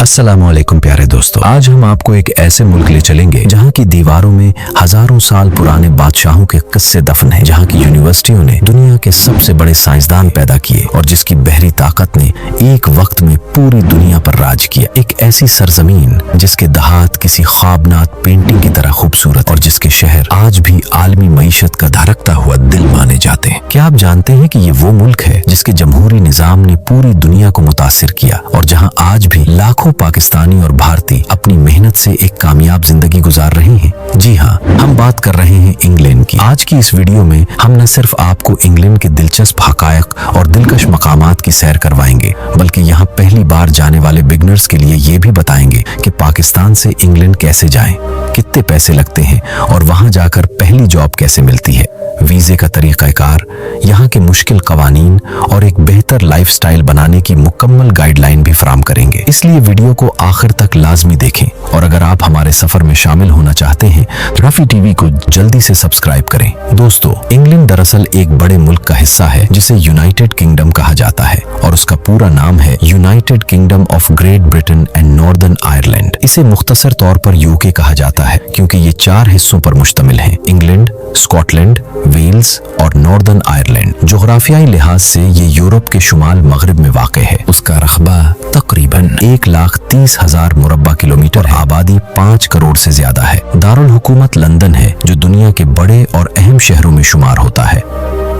अस्सलामुअलैकुम प्यारे दोस्तों, आज हम आपको एक ऐसे मुल्क ले चलेंगे जहाँ की दीवारों में हजारों साल पुराने बादशाहों के किस्से दफन हैं, जहाँ की यूनिवर्सिटियों ने दुनिया के सबसे बड़े साइंसदान पैदा किए और जिसकी बहरी ताकत ने एक वक्त में पूरी दुनिया पर राज किया। एक ऐसी सरजमीन जिसके दहात किसी ख्वाबनाक पेंटिंग की तरह खूबसूरत और जिसके शहर आज भी आलमी मईशत का धड़कता हुआ दिल माने जाते हैं। क्या आप जानते हैं कि ये वो मुल्क है जिसके जमहूरी निजाम ने पूरी दुनिया को मुतासिर किया और जहाँ आज भी लाखों पाकिस्तानी और भारतीय अपनी मेहनत से एक कामयाब जिंदगी गुजार रहे हैं। जी हाँ, हम बात कर रहे हैं इंग्लैंड की। आज की इस वीडियो में हम न सिर्फ आपको इंग्लैंड के दिलचस्प हकायक और दिलकश मकामात की सैर करवाएंगे, बल्कि यहाँ पहली बार जाने वाले बिगनर्स के लिए ये भी बताएंगे कि पाकिस्तान से इंग्लैंड कैसे जाएं, कितने पैसे लगते हैं और वहाँ जाकर पहली जॉब कैसे मिलती है, वीजे का तरीकाकार, यहाँ के मुश्किल कवानीन और एक बेहतर लाइफस्टाइल बनाने की मुकम्मल गाइडलाइन भी फराहम करेंगे। इसलिए वीडियो को आखिर तक लाजमी देखें और अगर आप हमारे सफर में शामिल होना चाहते हैं तो रफी टीवी को जल्दी से सब्सक्राइब करें। दोस्तों, इंग्लैंड दरअसल एक बड़े मुल्क का हिस्सा है जिसे यूनाइटेड किंगडम कहा जाता है और उसका पूरा नाम है United kingdom of great Britain and northern Ireland. इसे मुख्तसर तौर पर यूके कहा जाता है क्योंकि ये 4 हिस्सों पर मुश्तमिल है: इंग्लैंड, स्कॉटलैंड, वेल्स और नॉर्दर्न आयरलैंड। जोग्राफियाई लिहाज से ये यूरोप के शुमाल मगरिब में वाक़ है। उसका रकबा तकरीबन 1,30,000 मुरब्बा किलोमीटर, आबादी 5 करोड़ से ज्यादा है। दारुल हुकूमत लंदन है जो दुनिया के बड़े और अहम शहरों में शुमार होता है।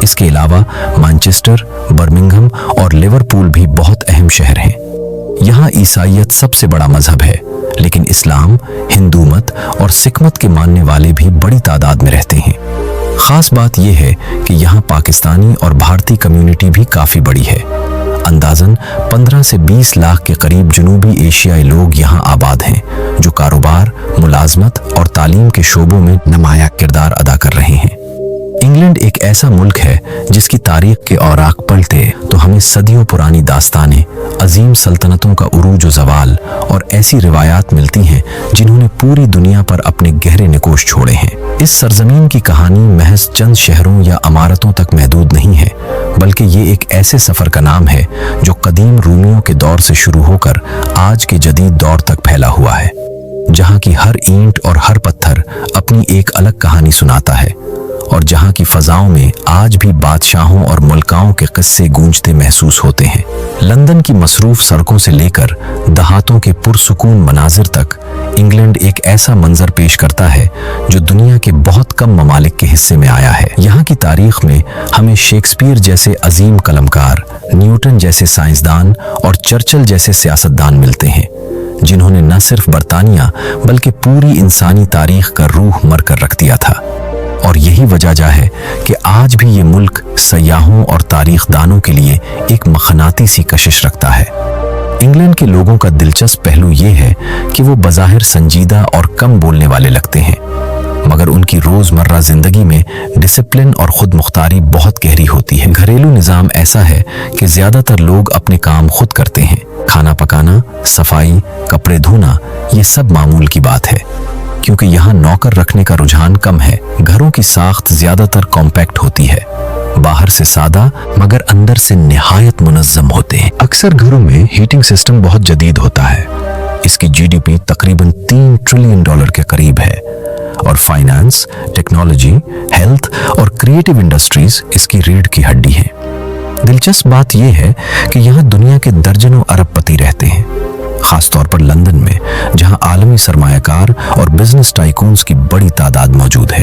इसके अलावा मैनचेस्टर, बर्मिंघम और लिवरपूल भी बहुत अहम शहर हैं। यहाँ ईसाईयत सबसे बड़ा मजहब है, लेकिन इस्लाम, हिंदू मत और सिख मत के मानने वाले भी बड़ी तादाद में रहते हैं। खास बात यह है कि यहाँ पाकिस्तानी और भारतीय कम्युनिटी भी काफी बड़ी है। अंदाजन 15 से 20 लाख के करीब जनूबी एशियाई लोग यहाँ आबाद हैं जो कारोबार, मुलाजमत और तालीम के शोबों में नुमाया किरदार अदा कर रहे हैं। इंग्लैंड एक ऐसा मुल्क है जिसकी तारीख के औराक पलटे तो हमें सदियों पुरानी दास्तानें, अजीम सल्तनतों का उरूज व ज़वाल और ऐसी रिवायात मिलती हैं जिन्होंने पूरी दुनिया पर अपने गहरे निकोश छोड़े हैं। इस सरजमीन की कहानी महज चंद शहरों या इमारतों तक महदूद नहीं है, बल्कि ये एक ऐसे सफर का नाम है जो कदीम रूमियों के दौर से शुरू होकर आज के जदीद दौर तक फैला हुआ है, जहाँ की हर ईंट और हर पत्थर अपनी एक अलग कहानी सुनाता है और जहाँ की फजाओं में आज भी बादशाहों और मुल्काओं के किस्से गूंजते महसूस होते हैं। लंदन की मसरूफ सड़कों से लेकर दहातों के पुरसुकून मनाजिर तक इंग्लैंड एक ऐसा मंजर पेश करता है जो दुनिया के बहुत कम ममालिक के हिस्से में आया है। यहाँ की तारीख में हमें शेक्सपियर जैसे अजीम कलमकार, न्यूटन जैसे साइंसदान और चर्चिल जैसे सियासतदान मिलते हैं जिन्होंने न सिर्फ बरतानिया बल्कि पूरी इंसानी तारीख का रूह मर कर रख दिया था। और यही वजह है कि आज भी ये मुल्क सयाहों और तारीख दानों के लिए एक मखनाती सी कशिश रखता है। इंग्लैंड के लोगों का दिलचस्प पहलू ये है कि वो बज़ाहिर संजीदा और कम बोलने वाले लगते हैं, मगर उनकी रोजमर्रा जिंदगी में डिसिप्लिन और खुद मुख्तारी बहुत गहरी होती है। घरेलू निज़ाम ऐसा है कि ज्यादातर लोग अपने काम खुद करते हैं। खाना पकाना, सफाई, कपड़े धोना, ये सब मामूल की बात है क्योंकि यहाँ नौकर रखने का रुझान कम है। घरों की साख्त ज्यादातर कॉम्पैक्ट होती है, बाहर से सादा मगर अंदर से निहायत मुनज़्ज़म होते हैं। अक्सर घरों में हीटिंग सिस्टम बहुत जदीद होता है। इसकी जीडीपी तकरीबन $3 ट्रिलियन के करीब है और फाइनेंस, टेक्नोलॉजी, हेल्थ और क्रिएटिव इंडस्ट्रीज इसकी रीढ़ की हड्डी है। दिलचस्प बात यह है कि यहाँ दुनिया के दर्जनों अरबपति रहते हैं, खास तौर पर लंदन में, जहां आलमी सरमायाकार और बिजनेस टाइकून्स की बड़ी तादाद मौजूद है।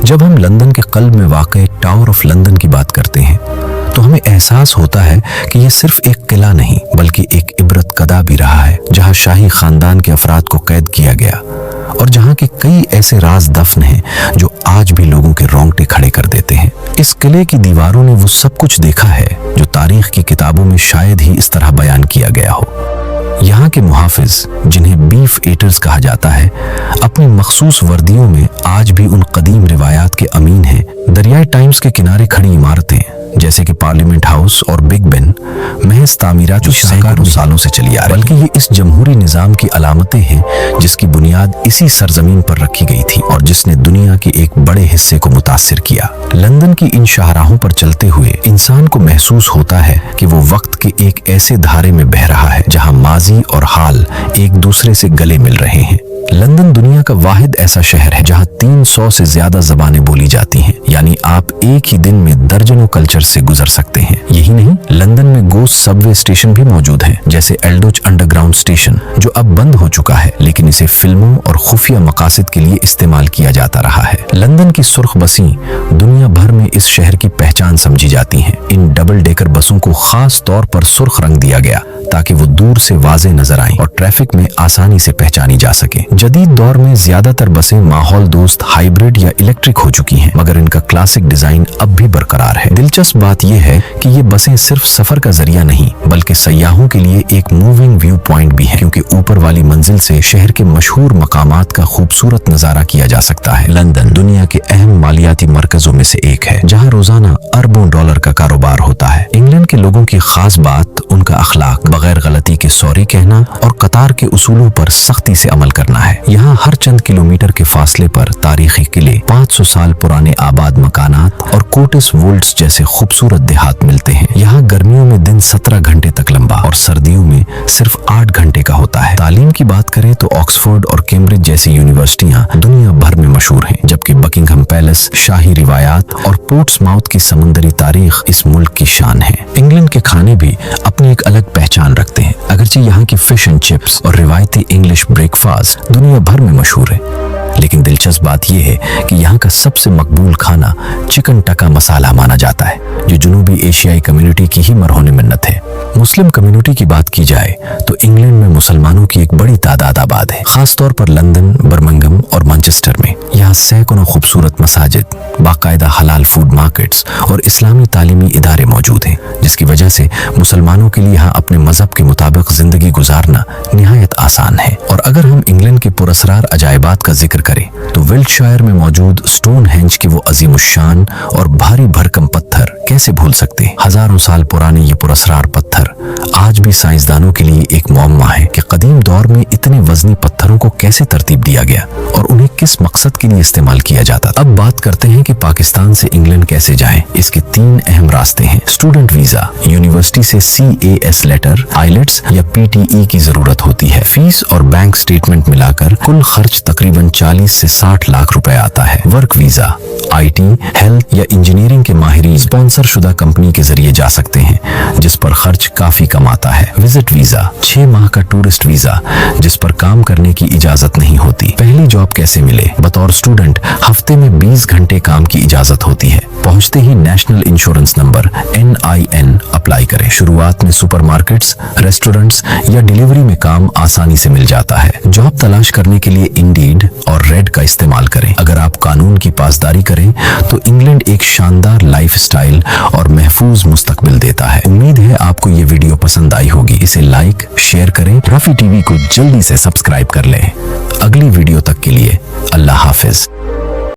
जब हम लंदन के कल्ब में वाक़े टावर ऑफ लंदन की बात करते हैं तो हमें एहसास होता है कि यह सिर्फ एक किला नहीं बल्कि एक इबरत कदा भी रहा है, जहां शाही खानदान के अफराद को कैद किया गया और जहां के कई ऐसे राज दफन हैं जो आज भी लोगों के रोंगटे खड़े कर देते हैं। इस किले की दीवारों ने वो सब कुछ देखा है जो तारीख की किताबों में शायद ही इस तरह बयान किया गया हो। यहाँ के मुहाफिज, जिन्हें बीफ एटर्स कहा जाता है, अपनी मखसूस वर्दियों में आज भी उन कदीम रिवायात के अमीन हैं। दरियाई टाइम्स के किनारे खड़ी इमारतें, जैसे कि पार्लियामेंट हाउस और बिग बेन महज तामीरात जो सैकड़ों सालों से चली आ रही, बल्कि ये इस जमहूरी निजाम की अलामतें हैं जिसकी बुनियाद इसी सरजमीन पर रखी गई थी और जिसने दुनिया के एक बड़े हिस्से को मुतासिर किया। लंदन की इन शाहराहों पर चलते हुए इंसान को महसूस होता है कि वो वक्त के एक ऐसे धारे में बह रहा है जहां माजी और हाल एक दूसरे से गले मिल रहे हैं। लंदन दुनिया का वाहिद ऐसा शहर है जहां 300 से ज्यादा जबानें बोली जाती हैं, यानी आप एक ही दिन में दर्जनों कल्चर से गुजर सकते हैं। यही नहीं, लंदन में गोस्ट सबवे स्टेशन भी मौजूद हैं, जैसे एल्डोच अंडरग्राउंड स्टेशन जो अब बंद हो चुका है, लेकिन इसे फिल्मों और खुफिया मकासद के लिए इस्तेमाल किया जाता रहा है। लंदन की सुर्ख बसें दुनिया भर में इस शहर की पहचान समझी जाती हैं। इन डबल डेकर बसों को खास तौर पर सुर्ख रंग दिया गया ताकि वो दूर से वाज़ेह नजर आएं और ट्रैफिक में आसानी से पहचानी जा सके। जदीद दौर में ज्यादातर बसें माहौल दोस्त हाइब्रिड या इलेक्ट्रिक हो चुकी हैं, मगर इनका क्लासिक डिजाइन अब भी बरकरार है। दिलचस्प बात यह है कि ये बसें सिर्फ सफर का जरिया नहीं बल्कि सयाहों के लिए एक मूविंग व्यू पॉइंट भी है, क्योंकि ऊपर वाली मंजिल से शहर के मशहूर मकामात का खूबसूरत नजारा किया जा सकता है। लंदन दुनिया के अहम मालियाती मरकजों में से एक है जहाँ रोजाना अरबों डॉलर का कारोबार होता है। इंग्लैंड के लोगों की खास बात उनका अखलाक, बगैर गलती के सॉरी कहना और कतार के उसूलों पर सख्ती से अमल करना है। यहाँ हर चंद किलोमीटर के फासले पर तारीखी किले, 500 साल पुराने आबाद मकानात और कोटिस वोल्ट्स जैसे खूबसूरत देहात मिलते हैं। यहाँ गर्मियों में दिन 17 घंटे तक लंबा और सर्दियों में सिर्फ 8 घंटे का होता है। तालीम की बात करें तो ऑक्सफोर्ड और कैम्ब्रिज जैसी यूनिवर्सिटियाँ दुनिया भर में मशहूर हैं, जबकि बकिंघम पैलेस, शाही रिवायात और पोर्ट्समाउथ की समुद्री तारीख इस मुल्क की शान है। इंग्लैंड के खाने भी अपनी एक अलग पहचान रखते हैं। अगरचे यहाँ की फिश एंड चिप्स और रिवायती इंग्लिश ब्रेकफास्ट दुनिया भर में मशहूर है, लेकिन दिलचस्प बात यह है कि यहाँ का सबसे मकबूल खाना चिकन टका मसाला माना जाता है, जो जनूबी एशियाई कम्युनिटी की ही मरहून मिन्नत है। मुस्लिम कम्युनिटी की बात की जाए तो इंग्लैंड में मुसलमानों की एक बड़ी तादाद आबाद है, खास तौर पर लंदन, बर्मिंघम और मैनचेस्टर में। यहाँ सैकड़ों खूबसूरत मसाजिद, बाकायदा हलाल फूड मार्केट्स और इस्लामी तालीमी इदारे मौजूद हैं, जिसकी वजह से मुसलमानों के लिए यहाँ अपने मजहब के मुताबिक जिंदगी गुजारना निहायत आसान है। और अगर हम इंग्लैंड के पुरस्रार अजायबात का जिक्र करें तो विल्टशायर में मौजूद स्टोनहेंज के वो अजीमुशान और भारी भरकम पत्थर कैसे भूल सकते हैं। हजारों साल पुराने ये पुरस्रार पत्थर आज भी साइंसदानों के लिए एक मुअम्मा है कि कदीम दौर में इतने वजनी पत्थरों को कैसे तरतीब दिया गया और उन्हें किस मकसद के लिए इस्तेमाल किया जाता। अब बात करते हैं कि पाकिस्तान से इंग्लैंड कैसे जाएं। इसके 3 अहम रास्ते हैं। स्टूडेंट वीजा, यूनिवर्सिटी से CAS लेटर, आइलेट्स या PTE की जरूरत होती है। फीस और बैंक स्टेटमेंट मिलाकर कुल खर्च तकरीबन 40 से 60 लाख रुपए आता है। वर्क वीजा, IT, हेल्थ या इंजीनियरिंग के माहिरीन स्पॉन्सर शुदा कंपनी के जरिए जा सकते हैं, जिस पर खर्च काफी कम आता है। विजिट वीजा, 6 माह का टूरिस्ट वीजा जिस पर काम करने की इजाजत नहीं होती। पहली जॉब कैसे मिले? बतौर स्टूडेंट हफ्ते में 20 घंटे काम की इजाजत होती है। पहुंचते ही national insurance number NIN apply करें। शुरुआत में सुपरमार्केट्स, रेस्टोरेंट्स या डिलीवरी में काम आसानी से मिल जाता है। जॉब तलाश करने के लिए इंडीड और रेड का इस्तेमाल करें। अगर आप कानून की पासदारी करें तो इंग्लैंड एक शानदार लाइफस्टाइल और महफूज मुस्तकबिल देता है। उम्मीद है आपको ये वीडियो पसंद आई होगी। इसे लाइक, शेयर करें। रफी टीवी को जल्दी से सब्सक्राइब कर लें। अगली वीडियो तक के लिए अल्लाह हाफिज।